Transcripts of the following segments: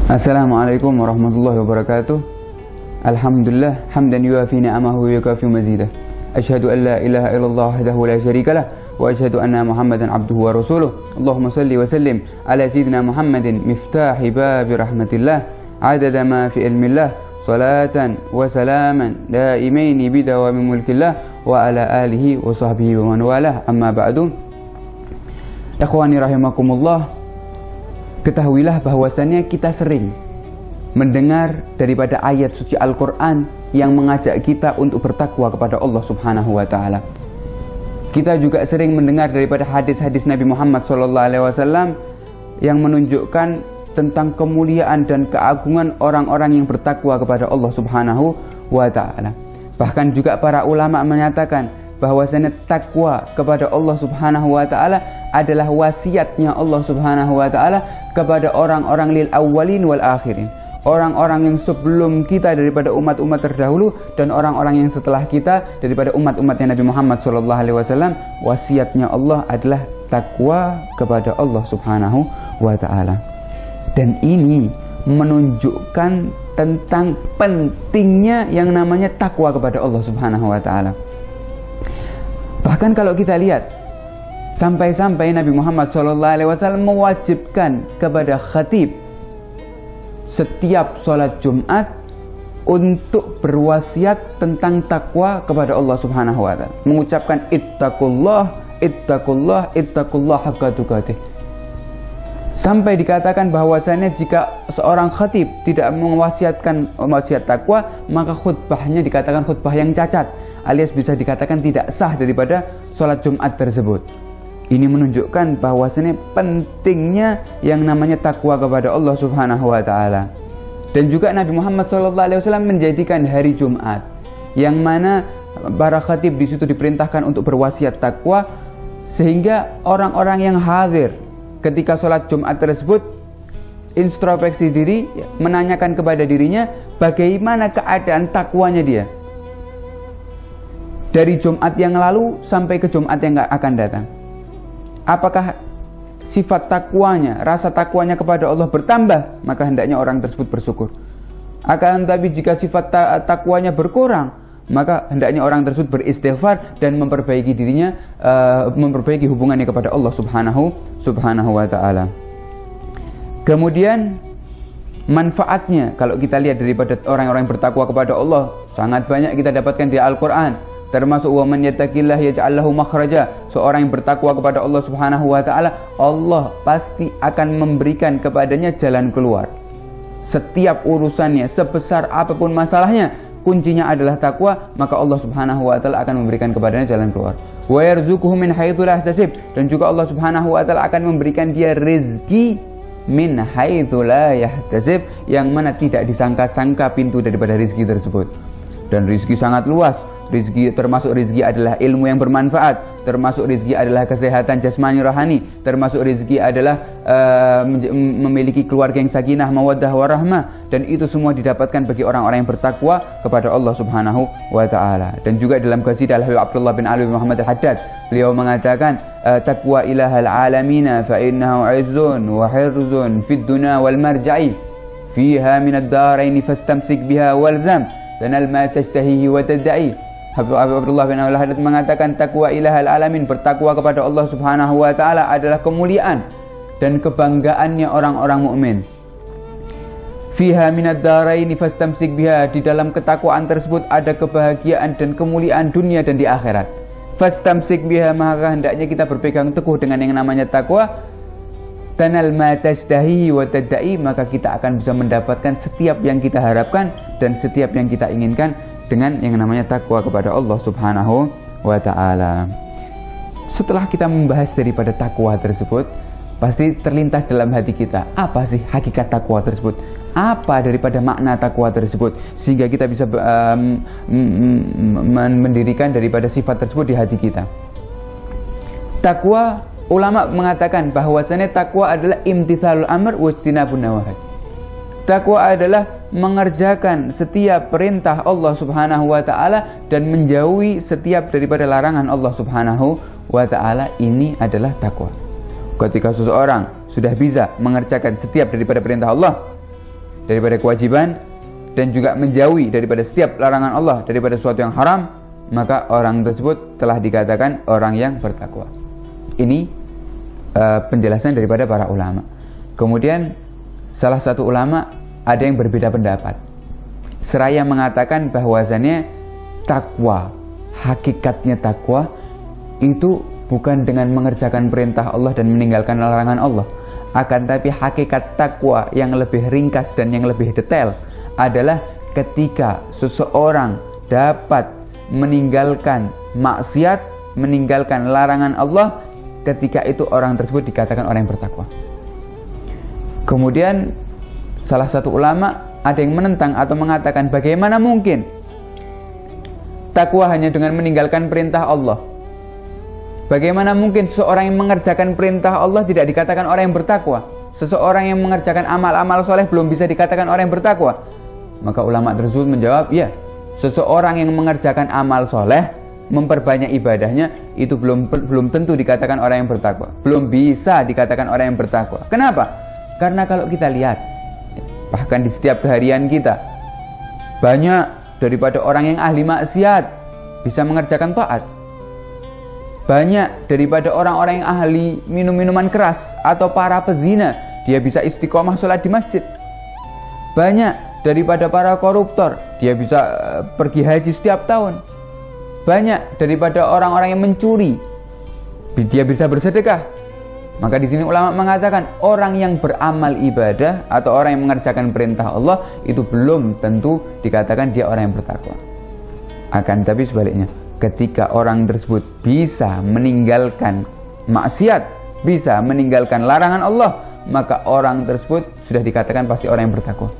Assalamualaikum warahmatullahi wabarakatuh. Alhamdulillah hamdan yuafi ni'amahu wa yukafi mazidah. Asyhadu an la ilaha illallah wahdahu la syarikalah wa asyhadu anna Muhammadan abduhu wa rasuluh. Allahumma salli wa sallim ala sayyidina Muhammadin miftahi babi rahmatillah adada ma fi ilmillah salatan wa salaman daimaini bidawami mulkillah wa ala alihi wa sahbihi wa man walah. Amma ba'du. Ikhwani rahimakumullah, ketahuilah bahwasannya kita sering mendengar daripada ayat suci Al-Quran yang mengajak kita untuk bertakwa kepada Allah Subhanahu wa Ta'ala. Kita juga sering mendengar daripada hadis-hadis Nabi Muhammad SAW yang menunjukkan tentang kemuliaan dan keagungan orang-orang yang bertakwa kepada Allah Subhanahu wa Ta'ala. Bahkan juga para ulama menyatakan bahwasanya takwa kepada Allah Subhanahu wa Ta'ala adalah wasiatnya Allah Subhanahu wa Ta'ala kepada orang-orang lil awwalin wal akhirin, orang-orang yang sebelum kita daripada umat-umat terdahulu dan orang-orang yang setelah kita daripada umat-umatnya Nabi Muhammad SAW. Wasiatnya Allah adalah takwa kepada Allah Subhanahu wa Ta'ala. Dan ini menunjukkan tentang pentingnya yang namanya takwa kepada Allah Subhanahu wa Ta'ala. Bahkan kalau kita lihat, sampai-sampai Nabi Muhammad SAW mewajibkan kepada khatib setiap sholat Jumat untuk berwasiat tentang takwa kepada Allah Subhanahu wa Ta'ala, mengucapkan ittaqullah, ittaqullah, ittaqullah haqqa tuqatih. Sampai dikatakan bahwasannya jika seorang khatib tidak mewasiatkan wasiat takwa, maka khutbahnya dikatakan khutbah yang cacat, alias bisa dikatakan tidak sah daripada sholat Jumat tersebut. Ini menunjukkan bahwasannya pentingnya yang namanya takwa kepada Allah Subhanahu wa Ta'ala. Dan juga Nabi Muhammad SAW menjadikan hari Jumat yang mana para khatib di situ diperintahkan untuk berwasiat takwa, sehingga orang-orang yang hadir ketika sholat Jumat tersebut introspeksi diri, menanyakan kepada dirinya bagaimana keadaan takwanya dia dari Jumat yang lalu sampai ke Jumat yang akan datang. Apakah sifat takwanya, rasa takwanya kepada Allah bertambah, maka hendaknya orang tersebut bersyukur. Akan tetapi jika sifat takwanya berkurang, maka hendaknya orang tersebut beristighfar dan memperbaiki dirinya, memperbaiki hubungannya kepada Allah Subhanahu wa Ta'ala. Kemudian manfaatnya kalau kita lihat daripada orang-orang yang bertakwa kepada Allah, sangat banyak kita dapatkan di Al-Quran. Termasuk wa man yattaqillah yaj'al lahu makhraja. Seorang yang bertakwa kepada Allah Subhanahu wa Ta'ala, Allah pasti akan memberikan kepadanya jalan keluar. Setiap urusannya, sebesar apapun masalahnya, kuncinya adalah takwa, maka Allah Subhanahu wa Ta'ala akan memberikan kepadanya jalan keluar. Wa yarzuquhu min haitsu la yahtasib, dan juga Allah Subhanahu wa Ta'ala akan memberikan dia rezeki min haitsu la yahtasib, yang mana tidak disangka-sangka pintu daripada rezeki tersebut. Dan rezeki sangat luas. Rizki, termasuk rizki adalah ilmu yang bermanfaat, termasuk rizki adalah kesehatan jasmani rohani, termasuk rizki adalah memiliki keluarga yang sakinah, mawaddah, warahmah, dan itu semua didapatkan bagi orang-orang yang bertakwa kepada Allah Subhanahu wa Ta'ala. Dan juga dalam qasidah Al-Habib Abdullah bin Ali bin Muhammad Al-Haddad, beliau mengatakan takwa ilahal alamina fa innahu izzun wa hirzun fid dunya wal marja'i fiha min ad-darain fastamsik biha walzam tanal ma tashtahihi wa tadda'i. Abdullah bin Al-Haddad mengatakan takwa ilahal alamin, bertakwa kepada Allah Subhanahu wa Ta'ala adalah kemuliaan dan kebanggaannya orang-orang mukmin. Fiha minad daraini fastamsik biha, di dalam ketakwaan tersebut ada kebahagiaan dan kemuliaan dunia dan di akhirat. Fastamsik biha, maka hendaknya kita berpegang teguh dengan yang namanya takwa. Tanal ma tashtahi wa tadda'i, maka kita akan bisa mendapatkan setiap yang kita harapkan dan setiap yang kita inginkan dengan yang namanya takwa kepada Allah Subhanahu wa Ta'ala. Setelah kita membahas daripada takwa tersebut, pasti terlintas dalam hati kita, apa sih hakikat takwa tersebut? Apa daripada makna takwa tersebut sehingga kita bisa mendirikan daripada sifat tersebut di hati kita. Takwa, ulama mengatakan bahwasanya takwa adalah imtithalul amr wa ijtinabun nawahi. Takwa adalah mengerjakan setiap perintah Allah Subhanahu wa Ta'ala dan menjauhi setiap daripada larangan Allah Subhanahu wa Ta'ala. Ini adalah takwa. Ketika seseorang sudah bisa mengerjakan setiap daripada perintah Allah, daripada kewajiban dan juga menjauhi daripada setiap larangan Allah, daripada sesuatu yang haram, maka orang tersebut telah dikatakan orang yang bertakwa. Ini penjelasan daripada para ulama. Kemudian salah satu ulama ada yang berbeda pendapat, seraya mengatakan bahwasannya takwa, hakikatnya takwa itu bukan dengan mengerjakan perintah Allah dan meninggalkan larangan Allah, akan tapi hakikat takwa yang lebih ringkas dan yang lebih detail adalah ketika seseorang dapat meninggalkan maksiat, meninggalkan larangan Allah, ketika itu orang tersebut dikatakan orang yang bertakwa. Kemudian salah satu ulama ada yang menentang atau mengatakan, bagaimana mungkin takwa hanya dengan meninggalkan perintah Allah? Bagaimana mungkin seseorang yang mengerjakan perintah Allah tidak dikatakan orang yang bertakwa? Seseorang yang mengerjakan amal-amal soleh belum bisa dikatakan orang yang bertakwa? Maka ulama tersebut menjawab, ya, seseorang yang mengerjakan amal soleh, memperbanyak ibadahnya, itu belum tentu dikatakan orang yang bertakwa. Belum bisa dikatakan orang yang bertakwa. Kenapa? Karena kalau kita lihat, bahkan di setiap keharian kita, banyak daripada orang yang ahli maksiat bisa mengerjakan taat. Banyak daripada orang-orang yang ahli minum-minuman keras atau para pezina, dia bisa istiqomah sholat di masjid. Banyak daripada para koruptor, dia bisa pergi haji setiap tahun. Banyak daripada orang-orang yang mencuri, dia bisa bersedekah. Maka di sini ulama mengatakan orang yang beramal ibadah atau orang yang mengerjakan perintah Allah itu belum tentu dikatakan dia orang yang bertakwa. Akan tapi sebaliknya, ketika orang tersebut bisa meninggalkan maksiat, bisa meninggalkan larangan Allah, maka orang tersebut sudah dikatakan pasti orang yang bertakwa.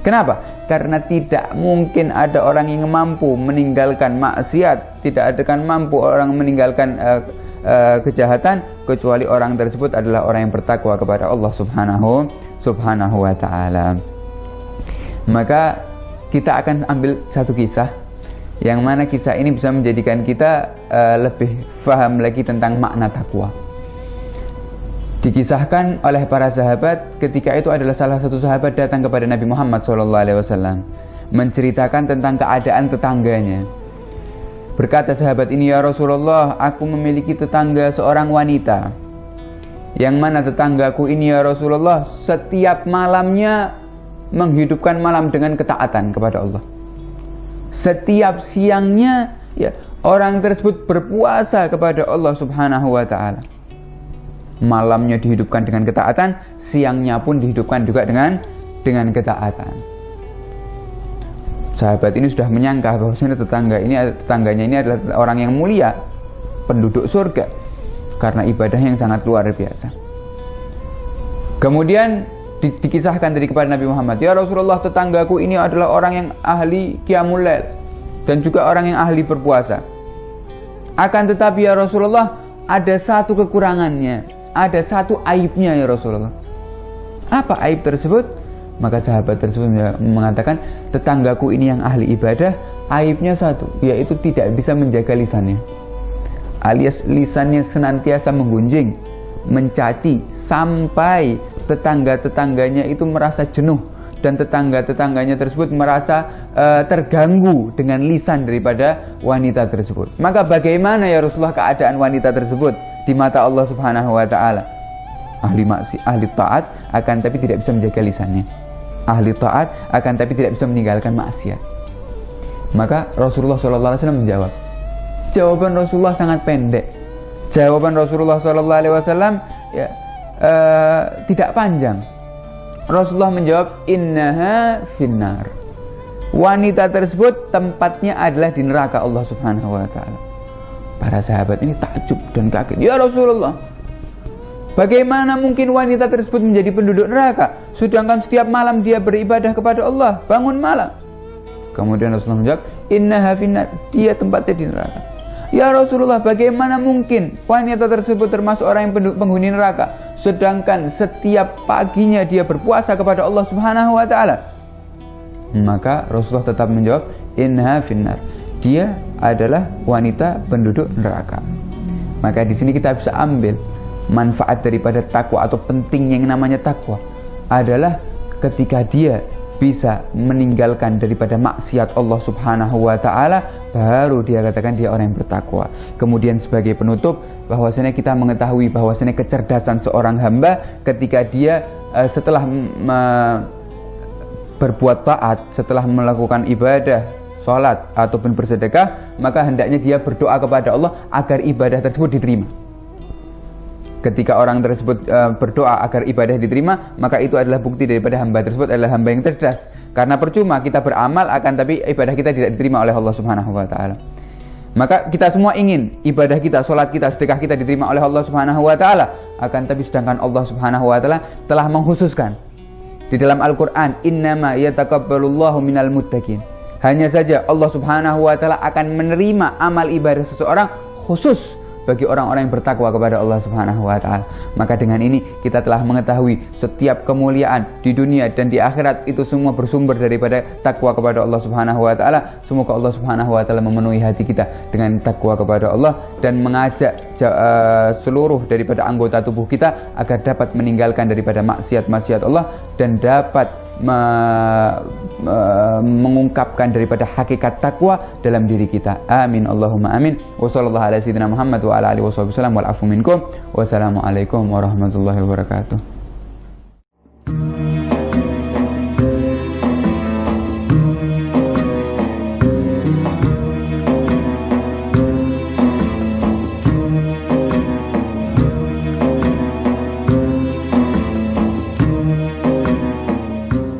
Kenapa? Karena tidak mungkin ada orang yang mampu meninggalkan maksiat, tidak akan mampu orang meninggalkan kejahatan kecuali orang tersebut adalah orang yang bertakwa kepada Allah Subhanahu wa ta'ala. Maka kita akan ambil satu kisah, yang mana kisah ini bisa menjadikan kita lebih paham lagi tentang makna takwa. Dikisahkan oleh para sahabat, ketika itu adalah salah satu sahabat datang kepada Nabi Muhammad SAW menceritakan tentang keadaan tetangganya. Berkata sahabat ini, ya Rasulullah, aku memiliki tetangga seorang wanita, yang mana tetanggaku ini ya Rasulullah setiap malamnya menghidupkan malam dengan ketaatan kepada Allah. Setiap siangnya ya, orang tersebut berpuasa kepada Allah Subhanahu wa ta'ala. Malamnya dihidupkan dengan ketaatan, siangnya pun dihidupkan juga dengan ketaatan. Sahabat ini sudah menyangka bahwasanya tetangganya ini adalah orang yang mulia, penduduk surga, karena ibadahnya yang sangat luar biasa. Kemudian dikisahkan tadi kepada Nabi Muhammad, ya Rasulullah, tetanggaku ini adalah orang yang ahli qiyamul lail dan juga orang yang ahli berpuasa. Akan tetapi ya Rasulullah, ada satu kekurangannya, ada satu aibnya ya Rasulullah. Apa aib tersebut? Maka sahabat tersebut mengatakan, tetanggaku ini yang ahli ibadah, aibnya satu, yaitu tidak bisa menjaga lisannya, alias lisannya senantiasa menggunjing, mencaci, sampai tetangga-tetangganya itu merasa jenuh, dan tetangga-tetangganya tersebut merasa terganggu dengan lisan daripada wanita tersebut. Maka bagaimana ya Rasulullah keadaan wanita tersebut di mata Allah Subhanahu wa ta'ala? Ahli taat, akan tapi tidak bisa menjaga lisannya. Ahli taat, akan tapi tidak bisa meninggalkan maksiat. Maka Rasulullah SAW menjawab. Jawaban Rasulullah sangat pendek. Jawaban Rasulullah SAW ya, tidak panjang. Rasulullah menjawab, innaha finnar. Wanita tersebut tempatnya adalah di neraka Allah Subhanahu wa ta'ala. Para sahabat ini takjub dan kaget. Ya Rasulullah, bagaimana mungkin wanita tersebut menjadi penduduk neraka, sedangkan setiap malam dia beribadah kepada Allah, bangun malam? Kemudian Rasulullah menjawab, innaha finnar, dia tempatnya di neraka. Ya Rasulullah, bagaimana mungkin wanita tersebut termasuk orang yang penghuni neraka, sedangkan setiap paginya dia berpuasa kepada Allah Subhanahu wa ta'ala? Maka Rasulullah tetap menjawab, innaha finnar, dia adalah wanita penduduk neraka. Maka di sini kita bisa ambil manfaat daripada takwa atau pentingnya yang namanya takwa adalah ketika dia bisa meninggalkan daripada maksiat Allah Subhanahu wa taala, baru dia katakan dia orang yang bertakwa. Kemudian sebagai penutup, bahwasanya kita mengetahui bahwasanya kecerdasan seorang hamba ketika dia setelah berbuat taat, setelah melakukan ibadah, sholat ataupun bersedekah, maka hendaknya dia berdoa kepada Allah agar ibadah tersebut diterima. Ketika orang tersebut berdoa agar ibadah diterima, maka itu adalah bukti daripada hamba tersebut adalah hamba yang cerdas. Karena percuma kita beramal akan tapi ibadah kita tidak diterima oleh Allah Subhanahu wa taala. Maka kita semua ingin ibadah kita, sholat kita, sedekah kita diterima oleh Allah Subhanahu wa taala. Akan tapi sedangkan Allah Subhanahu wa taala telah mengkhususkan di dalam Al-Qur'an, innama yataqabbalullahu minal muttaqin. Hanya saja Allah Subhanahu wa taala akan menerima amal ibadah seseorang khusus bagi orang-orang yang bertakwa kepada Allah Subhanahu wa taala. Maka dengan ini kita telah mengetahui setiap kemuliaan di dunia dan di akhirat itu semua bersumber daripada takwa kepada Allah Subhanahu wa taala. Semoga Allah Subhanahu wa taala memenuhi hati kita dengan takwa kepada Allah dan mengajak seluruh daripada anggota tubuh kita agar dapat meninggalkan daripada maksiat-maksiat Allah dan dapat mengungkapkan daripada hakikat takwa dalam diri kita. Amin Allahumma amin. Wa sallallahu ala sayyidina Muhammad wa ala alihi wasallam wal afu minkum. Wassalamualaikum warahmatullahi wabarakatuh.